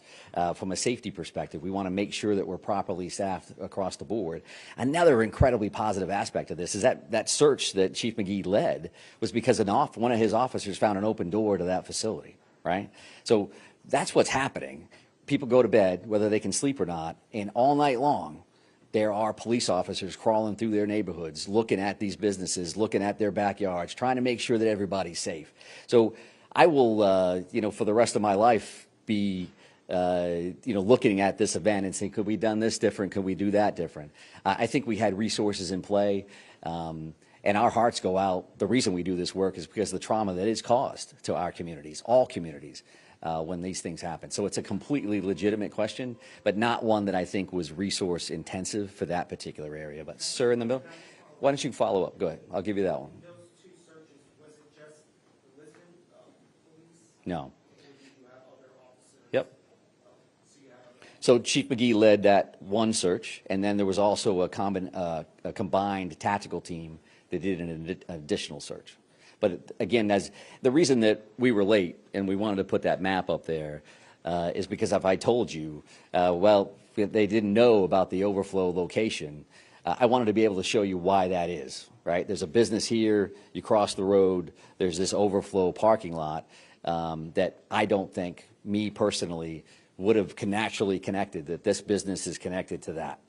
from a safety perspective. We want to make sure that we're properly staffed across the board. Another incredibly positive aspect of this is that search that Chief McGee led was because one of his officers found an open door to that facility. Right? So that's what's happening. People go to bed, whether they can sleep or not, and all night long, there are police officers crawling through their neighborhoods, looking at these businesses, looking at their backyards, trying to make sure that everybody's safe. So I will, for the rest of my life, be, looking at this event and saying, could we have done this different? Could we do that different? I think we had resources in play. And our hearts go out. The reason we do this work is because of the trauma that is caused to our communities, all communities, when these things happen. So it's a completely legitimate question, but not one that I think was resource intensive for that particular area. But sir, in the middle, why don't you follow up? Go ahead. I'll give you that one. Those two searches, was it just the Lisbon police? No. Or did you have other officers? Yep. So you have other So Chief McGee led that one search, and then there was also a combined tactical team that did an additional search. But again, as the reason that we were late and we wanted to put that map up there is because if I told you, well, they didn't know about the overflow location, I wanted to be able to show you why that is, right? There's a business here, you cross the road, there's this overflow parking lot that I don't think, me personally, would have naturally connected, that this business is connected to that.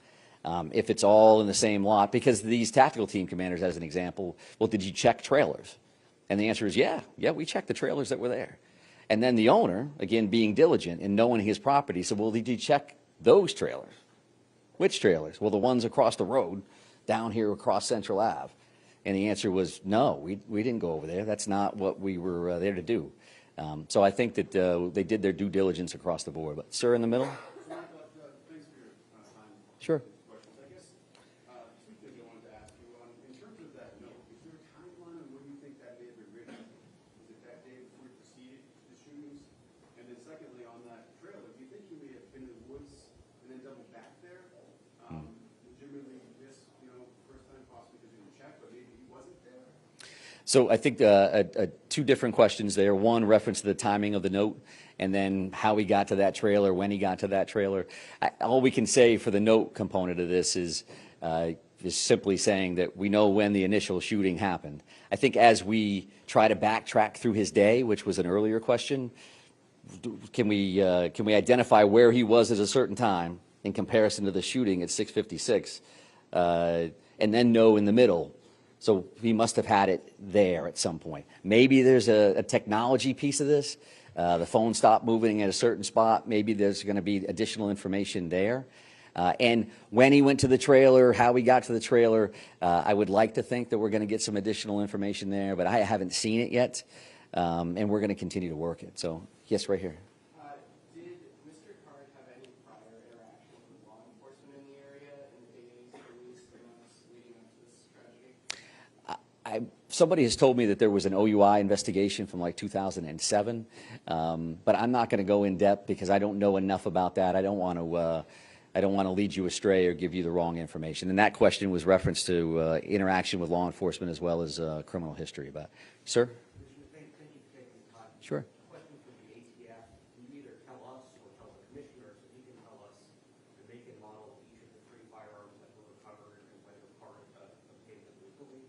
If it's all in the same lot, because these tactical team commanders, as an example, well, did you check trailers? And the answer is, yeah, we checked the trailers that were there. And then the owner, again, being diligent and knowing his property, said, well, did you check those trailers? Which trailers? Well, the ones across the road, down here across Central Ave. And the answer was, no, we didn't go over there. That's not what we were there to do. So I think that they did their due diligence across the board. But, sir, in the middle? Thanks for your time. Sure. Questions. I guess two things I wanted to ask you. In terms of that note, is there a timeline on when you think that may have been written? Was it that day before you proceeded the shootings? And then secondly, on that trailer, do you think he may have been in the woods and then doubled back there? Legitimately missed, first time possibly because he didn't check, but maybe he wasn't there? So I think two different questions there. One, reference to the timing of the note, and then how he got to that trailer, when he got to that trailer. All we can say for the note component of this is simply saying that we know when the initial shooting happened. I think as we try to backtrack through his day, which was an earlier question, can we identify where he was at a certain time in comparison to the shooting at 6:56, and then know in the middle. So he must have had it there at some point. Maybe there's a technology piece of this. The phone stopped moving at a certain spot. Maybe there's going to be additional information there. And when he went to the trailer, how he got to the trailer, I would like to think that we're going to get some additional information there, but I haven't seen it yet. And we're going to continue to work it. So, yes, right here. Did Mr. Card have any prior interaction with law enforcement in the area in the days or weeks or months leading up to this tragedy? Somebody has told me that there was an OUI investigation from like 2007, but I'm not going to go in depth because I don't know enough about that. I don't want to lead you astray or give you the wrong information. And that question was reference to interaction with law enforcement as well as criminal history. But, sir? Thank you for taking the time. Sure. Question for the ATF. Can you either tell us or tell the commissioner so he can tell us the make and model of each of the three firearms that were recovered and whether part obtained them legally?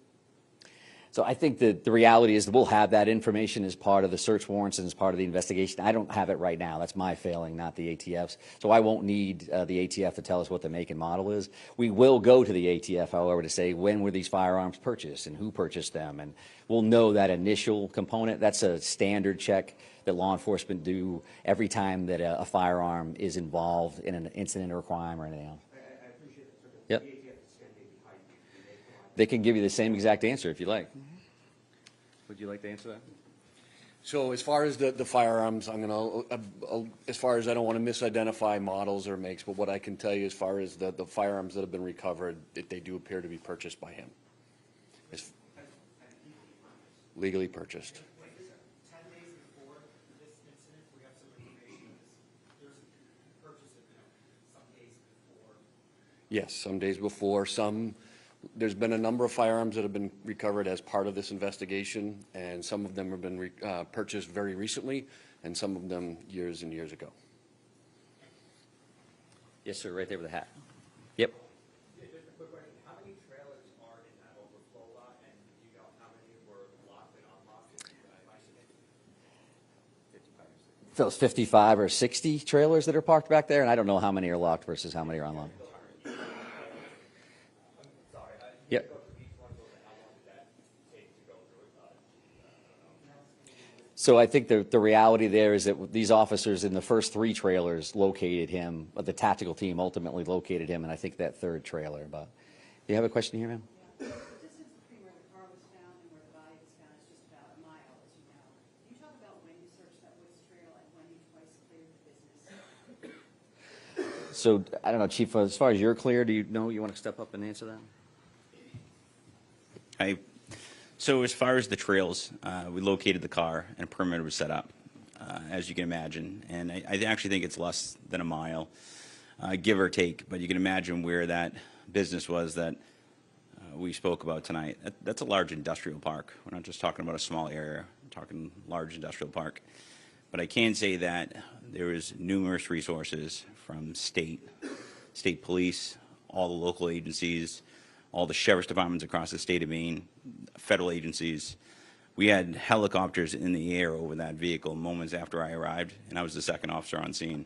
So I think that the reality is that we'll have that information as part of the search warrants and as part of the investigation. I don't have it right now. That's my failing, not the ATF's. So I won't need the ATF to tell us what the make and model is. We will go to the ATF, however, to say when were these firearms purchased and who purchased them. And we'll know that initial component. That's a standard check that law enforcement do every time that a firearm is involved in an incident or a crime or anything else. I appreciate that. So Yep. the ATF is standing behind you. They can give you the same exact answer if you like. Would you like to answer that? So as far as the firearms, as far as I don't want to misidentify models or makes, but what I can tell you as far as the firearms that have been recovered, that they do appear to be purchased by him. It's legally purchased. 10 days before this incident, we have some information. There's a purchase of some days before. Yes, some days before. There's been a number of firearms that have been recovered as part of this investigation, and some of them have been purchased very recently, and some of them years and years ago. Yes, sir, right there with the hat. Yep. Just a quick question. How many trailers are in that overflow lot, and do you know how many were locked and unlocked? If it was 55 or 60 trailers that are parked back there, and I don't know how many are locked versus how many are unlocked. Yep. So I think the reality there is that these officers in the first three trailers located him, but the tactical team ultimately located him, and I think that third trailer. But do you have a question here, ma'am? The distance between where the car was found and where the body was found is just about a mile, as you know. Can you talk about when you searched that woods trail and when you twice cleared the business? So I don't know, Chief, as far as you're clear, do you know you want to step up and answer that? So as far as the trails, we located the car and a perimeter was set up, as you can imagine. And I actually think it's less than a mile, give or take. But you can imagine where that business was that we spoke about tonight, that's a large industrial park. We're not just talking about a small area, we're talking large industrial park. But I can say that there is numerous resources from state police, all the local agencies, all the sheriff's departments across the state of Maine, federal agencies. We had helicopters in the air over that vehicle moments after I arrived, and I was the second officer on scene.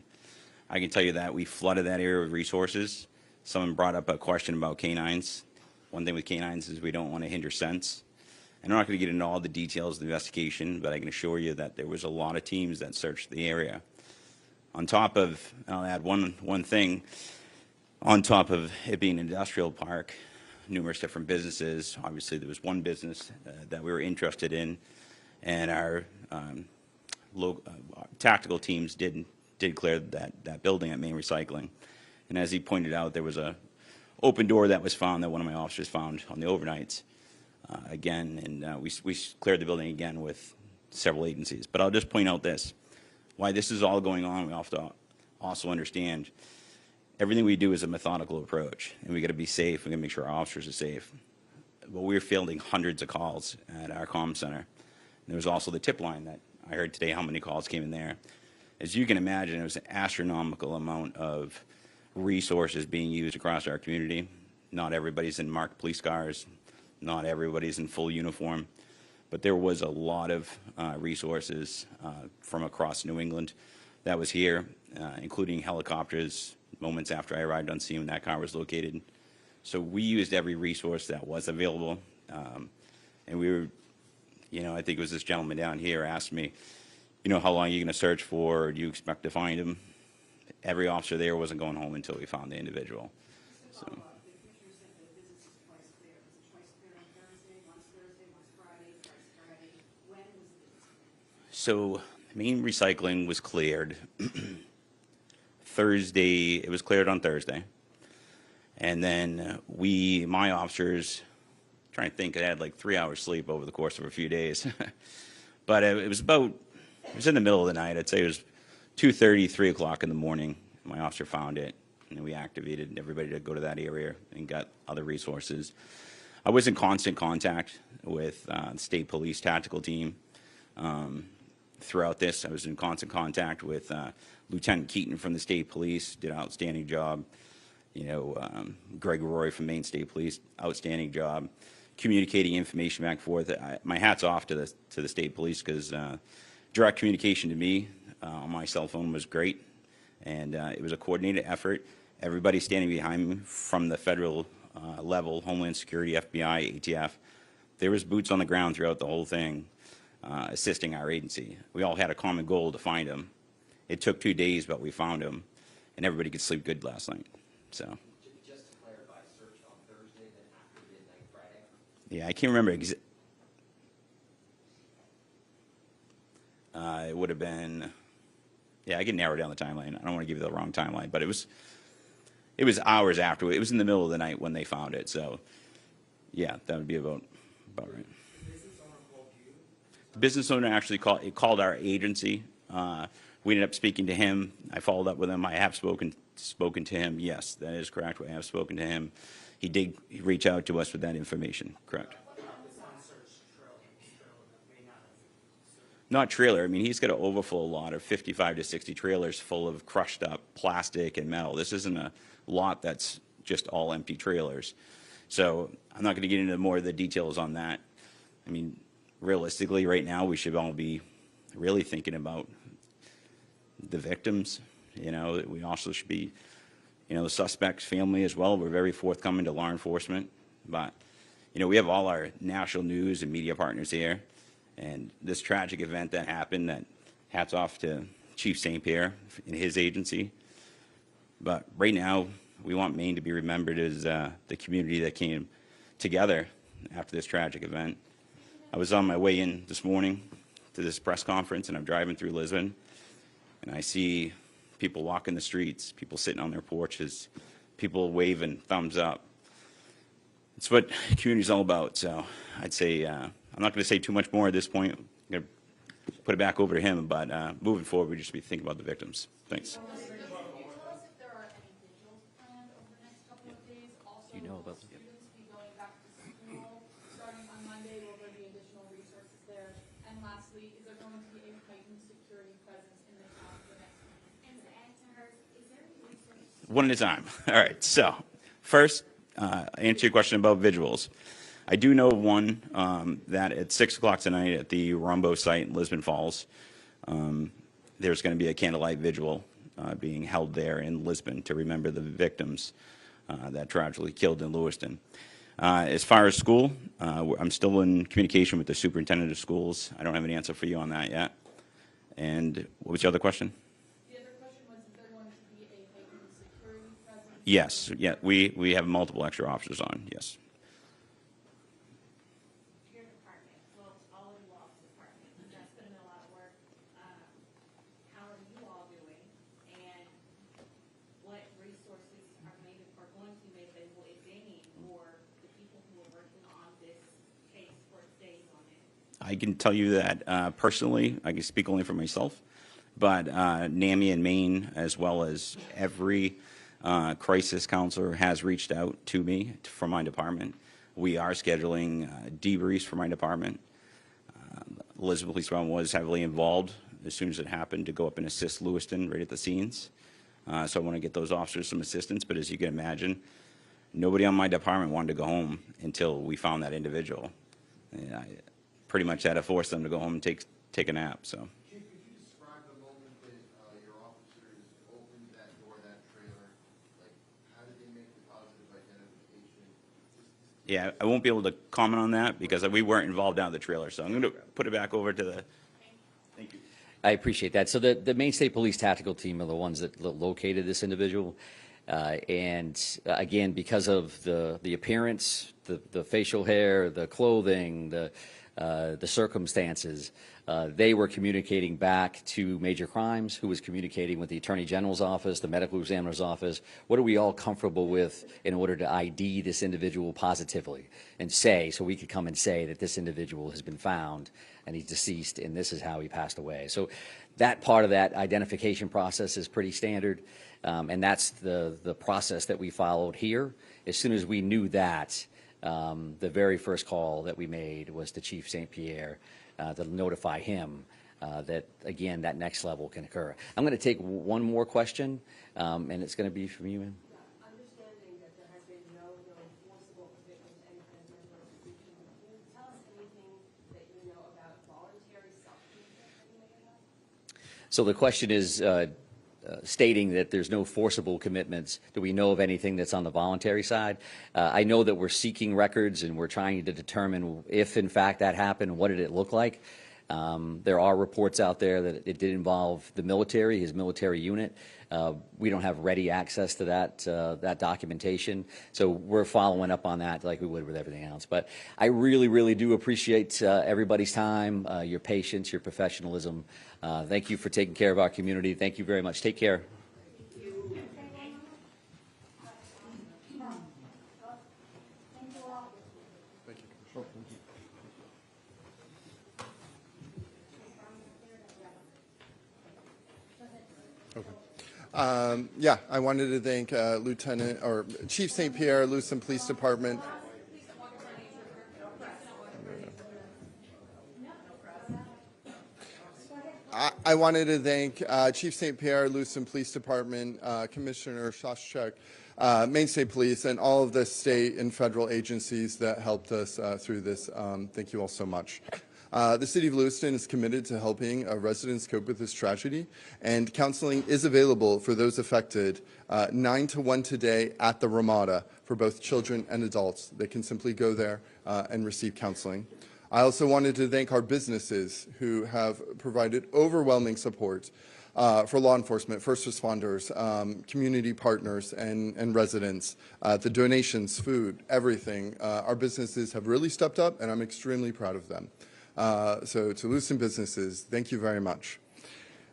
I can tell you that we flooded that area with resources. Someone brought up a question about canines. One thing with canines is we don't want to hinder scents. And I'm not going to get into all the details of the investigation, but I can assure you that there was a lot of teams that searched the area. On top of, I'll add one thing, on top of it being an industrial park, numerous different businesses. Obviously, there was one business that we were interested in, and our tactical teams did clear that building at Maine Recycling. And as he pointed out, there was a open door that was found that one of my officers found on the overnights again, and we cleared the building again with several agencies. But I'll just point out this: why this is all going on, we have to also understand everything we do is a methodical approach, and we got to be safe. We got to make sure our officers are safe. But we're fielding hundreds of calls at our comm center. And there was also the tip line that I heard today how many calls came in there. As you can imagine, it was an astronomical amount of resources being used across our community. Not everybody's in marked police cars. Not everybody's in full uniform. But there was a lot of resources from across New England that was here, including helicopters, moments after I arrived on scene when that car was located. So we used every resource that was available. And we were, I think it was this gentleman down here asked me, how long are you going to search for? Or do you expect to find him? Every officer there wasn't going home until we found the individual. So. So Maine Recycling was cleared Thursday. It was cleared on Thursday. And then my officers, trying to think, I had like 3 hours sleep over the course of a few days. But it was in the middle of the night. I'd say it was 2:30, 3 o'clock in the morning. My officer found it, and we activated everybody to go to that area and got other resources. I was in constant contact with the state police tactical team throughout this. I was in constant contact with Lieutenant Keaton from the state police, did an outstanding job. Greg Roy from Maine State Police, outstanding job communicating information back and forth. My hat's off to the state police, because direct communication to me on my cell phone was great, and it was a coordinated effort. Everybody standing behind me from the federal level, Homeland Security, FBI, ATF, there was boots on the ground throughout the whole thing, assisting our agency. We all had a common goal to find him. It took 2 days, but we found him, and everybody could sleep good last night. So. Just to clarify, search on Thursday, then after midnight Friday? Yeah, I can't remember it would have been, I can narrow down the timeline. I don't want to give you the wrong timeline, but it was hours after. It was in the middle of the night when they found it. So, yeah, that would be about right. The business owner actually called our agency. We ended up speaking to him. I followed up with him. I have spoken to him. Yes, that is correct. I have spoken to him. He did reach out to us with that information. Correct. Not trailer. I mean, he's got an overflow lot of 55 to 60 trailers full of crushed up plastic and metal. This isn't a lot that's just all empty trailers. So I'm not going to get into more of the details on that. I mean, realistically, right now, we should all be really thinking about the victims. We also should be, the suspect's family as well. We're very forthcoming to law enforcement. But, we have all our national news and media partners here. And this tragic event that happened, that hats off to Chief St. Pierre and his agency. But right now, we want Maine to be remembered as the community that came together after this tragic event. I was on my way in this morning to this press conference, and I'm driving through Lisbon, and I see people walking the streets, people sitting on their porches, people waving thumbs up. It's what community's all about. So I'd say I'm not going to say too much more at this point. I'm going to put it back over to him, but moving forward, we just be thinking about the victims. Thanks. Can you tell us if there are any vigils planned over the next couple of days? Also, You know about will them? students be going back to One at a time. All right. So, first, answer your question about vigils. I do know of one that at 6 o'clock tonight at the Rumbo site in Lisbon Falls, there's going to be a candlelight vigil being held there in Lisbon to remember the victims that tragically killed in Lewiston. As far as school, I'm still in communication with the superintendent of schools. I don't have an answer for you on that yet. And what was your other question? The other question was, is there going to be a heightened security presence? Yes, yeah, we have multiple extra officers on, yes. Your department, well, all of you all's department, you guys put in a lot of work. How are you all doing? And what resources are made or going to be made available, if any, for the people who are working on this case for days on end? I can tell you that personally, I can speak only for myself, but NAMI in Maine, as well as every crisis counselor has reached out to me from my department. We are scheduling debriefs for my department. Elizabeth Police Department was heavily involved as soon as it happened to go up and assist Lewiston right at the scenes. So I want to get those officers some assistance, but as you can imagine, nobody on my department wanted to go home until we found that individual. And I pretty much had to force them to go home and take a nap. So. Chief, could you describe the moment that your officers opened that door, that trailer? Like, how did they make the positive identification? Yeah, I won't be able to comment on that because we weren't involved down the trailer. So I'm going to put it back over to the. Thank you. I appreciate that. So the Maine State Police Tactical Team are the ones that located this individual. And again, because of the appearance, the facial hair, the clothing, the circumstances, they were communicating back to Major Crimes, who was communicating with the Attorney General's office, the Medical Examiner's office. What are we all comfortable with in order to ID this individual positively and say, so we could come and say that this individual has been found and he's deceased and this is how he passed away. So that part of that identification process is pretty standard. And that's the process that we followed here. As soon as we knew that, the very first call that we made was to Chief St. Pierre to notify him that, again, that next level can occur. I'm going to take one more question, and it's going to be from you, ma'am. Understanding that there has been no forcible commitment to any kind of mental institution, can you tell us anything that you know about voluntary self-commitment that you may have? So the question is stating that there's no forcible commitments. Do we know of anything that's on the voluntary side? I know that we're seeking records and we're trying to determine if, in fact, that happened, what did it look like. There are reports out there that it did involve the military, his military unit. We don't have ready access to that documentation, so we're following up on that like we would with everything else. But I really, really do appreciate everybody's time, your patience, your professionalism. Thank you for taking care of our community. Thank you very much. Take care. Yeah, I wanted to thank Lieutenant or Chief St. Pierre, Lewiston Police Department. I wanted to thank Chief St. Pierre, Lewiston Police Department, Commissioner Shashchuk, Maine State Police, and all of the state and federal agencies that helped us through this. Thank you all so much. The City of Lewiston is committed to helping residents cope with this tragedy, and counseling is available for those affected 9 to 1 today at the Ramada for both children and adults. They can simply go there and receive counseling. I also wanted to thank our businesses who have provided overwhelming support for law enforcement, first responders, community partners, and residents. The donations, food, everything. Our businesses have really stepped up, and I'm extremely proud of them. So to Lewiston businesses, thank you very much.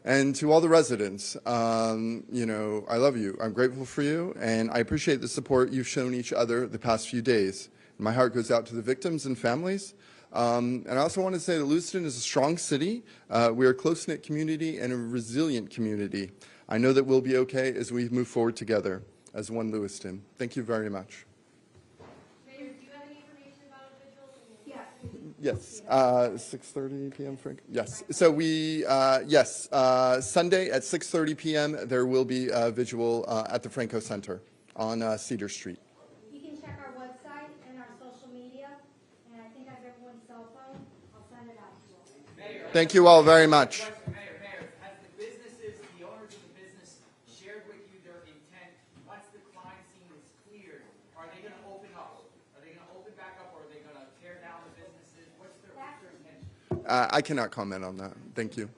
And to all the residents, you know, I love you. I'm grateful for you, and I appreciate the support you've shown each other the past few days. My heart goes out to the victims and families. And I also want to say that Lewiston is a strong city. We are a close-knit community and a resilient community. I know that we'll be okay as we move forward together as one Lewiston. Thank you very much. Mayor, do you have any information about a vigil? Yeah. Yes, 6:30 p.m. Frank. Yes. So Sunday at 6:30 p.m. there will be a visual at the Franco Center on Cedar Street. You can check our website and our social media, and I think I have everyone's cell phone. I'll send it out to you. Thank you all very much. Mayor, has the businesses, the owners of the business shared with you their intent, once the crime scene is cleared, are they gonna open up? Are they gonna open back up, or are they gonna tear down the businesses? What's their intention? I cannot comment on that. Thank you.